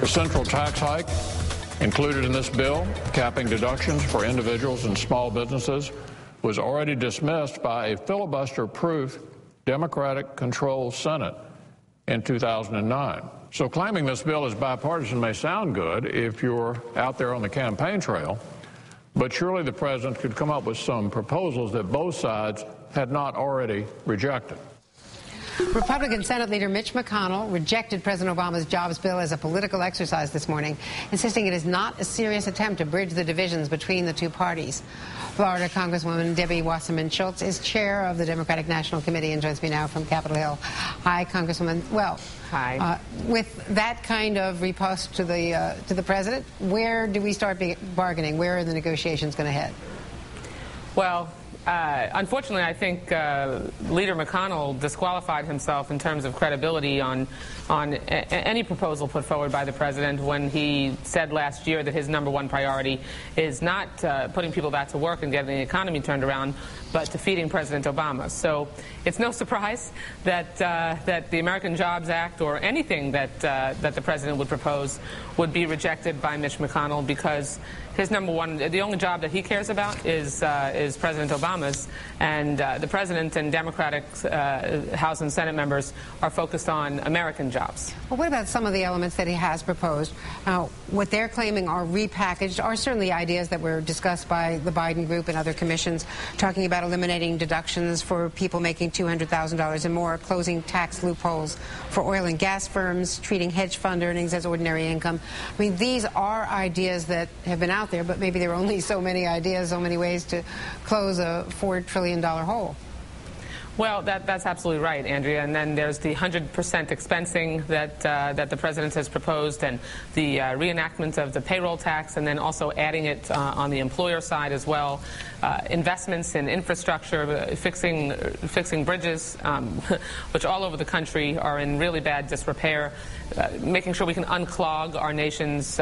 A central tax hike included in this bill, capping deductions for individuals and small businesses, was already dismissed by a filibuster-proof Democratic-controlled Senate in 2009. So claiming this bill is bipartisan may sound good if you're out there on the campaign trail, but surely the president could come up with some proposals that both sides had not already rejected. Republican Senate Leader Mitch McConnell rejected President Obama's jobs bill as a political exercise this morning, insisting it is not a serious attempt to bridge the divisions between the two parties. Florida Congresswoman Debbie Wasserman Schultz is chair of the Democratic National Committee and joins me now from Capitol Hill. Hi, Congresswoman. Well, hi. With that kind of riposte to the president, where do we start bargaining? Where are the negotiations going to head? Well, unfortunately, I think Leader McConnell disqualified himself in terms of credibility on any proposal put forward by the president when he said last year that his #1 priority is not putting people back to work and getting the economy turned around, but defeating President Obama. So it's no surprise that that the American Jobs Act or anything that the president would propose would be rejected by Mitch McConnell, because his #1, the only job that he cares about is President Obama's, and the president and Democratic House and Senate members are focused on American jobs. Well, what about some of the elements that he has proposed? What they're claiming are repackaged are certainly ideas that were discussed by the Biden group and other commissions, talking about eliminating deductions for people making $200,000 and more, closing tax loopholes for oil and gas firms, treating hedge fund earnings as ordinary income. I mean, these are ideas that have been out there, but maybe there are only so many ideas, so many ways to close a $4 trillion hole. Well, that's absolutely right, Andrea. And then there's the 100% expensing that the president has proposed, and the reenactment of the payroll tax, and then also adding it on the employer side as well. Investments in infrastructure, fixing bridges, which all over the country are in really bad disrepair. Making sure we can unclog our nation's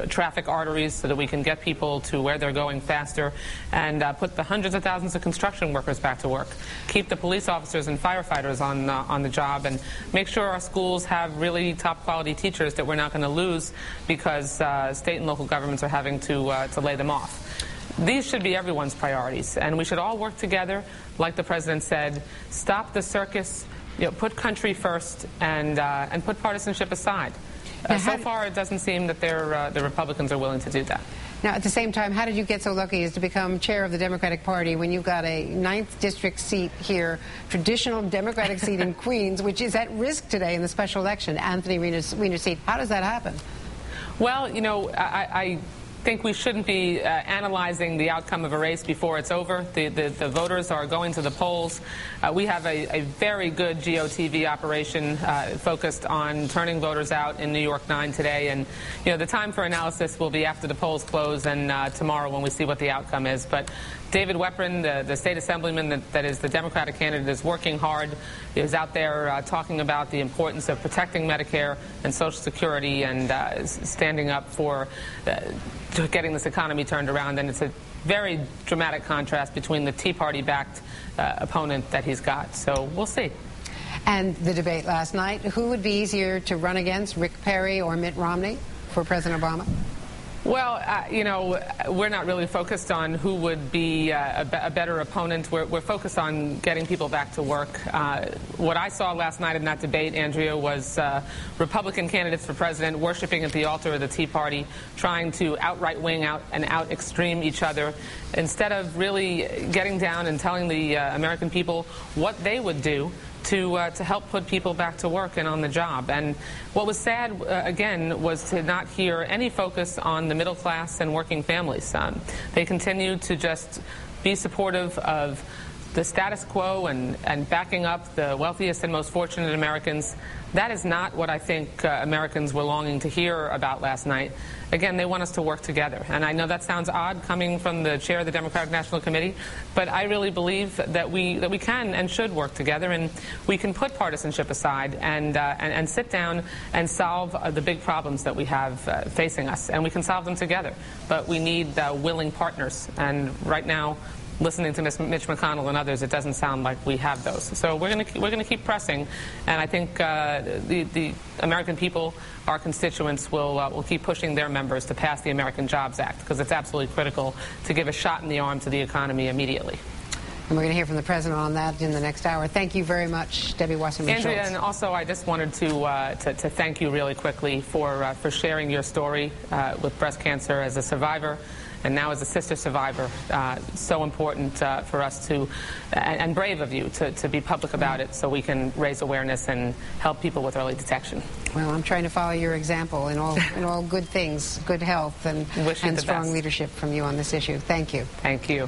traffic arteries so that we can get people to where they're going faster, and put the hundreds of thousands of construction workers back to work. Keep the police officers and firefighters on the job, and make sure our schools have really top quality teachers that we're not going to lose because state and local governments are having to lay them off. These should be everyone's priorities, and we should all work together, like the president said. Stop the circus. Put country first, and put partisanship aside. So far, it doesn't seem that the Republicans are willing to do that. Now, at the same time, how did you get so lucky as to become chair of the Democratic Party when you got a 9th district seat here, traditional Democratic seat in Queens, which is at risk today in the special election, Anthony Weiner's seat? How does that happen? Well, I think we shouldn't be analyzing the outcome of a race before it's over. The voters are going to the polls. We have a very good GOTV operation focused on turning voters out in New York 9 today. And, the time for analysis will be after the polls close and tomorrow when we see what the outcome is. But David Weprin, the state assemblyman that is the Democratic candidate, is working hard, is out there talking about the importance of protecting Medicare and Social Security, and standing up for getting this economy turned around. And it's a very dramatic contrast between the Tea Party-backed opponent that he's got. So we'll see. And the debate last night, who would be easier to run against, Rick Perry or Mitt Romney for President Obama? Well, we're not really focused on who would be a better opponent. We're focused on getting people back to work. What I saw last night in that debate, Andrea, was Republican candidates for president worshiping at the altar of the Tea Party, trying to outright wing out and out extreme each other, instead of really getting down and telling the American people what they would do to help put people back to work and on the job. And what was sad, again, was to not hear any focus on the middle class and working families. They continue to just be supportive of the status quo and backing up the wealthiest and most fortunate Americans. That is not what I think Americans were longing to hear about last night. Again, they want us to work together. And I know that sounds odd coming from the chair of the Democratic National Committee, but I really believe that we can and should work together, and we can put partisanship aside and sit down and solve the big problems that we have facing us. And we can solve them together. But we need willing partners. And right now, listening to Mitch McConnell and others, it doesn't sound like we have those. So we're going to keep pressing, and I think the American people, our constituents, will keep pushing their members to pass the American Jobs Act, because it's absolutely critical to give a shot in the arm to the economy immediately. And we're going to hear from the president on that in the next hour. Thank you very much, Debbie Wasserman Schultz. Andrea, and also I just wanted to thank you really quickly for sharing your story with breast cancer as a survivor, and now as a sister survivor. So important for us to, and brave of you, to be public about it so we can raise awareness and help people with early detection. Well, I'm trying to follow your example in all good things, good health, and strong leadership from you on this issue. Thank you. Thank you.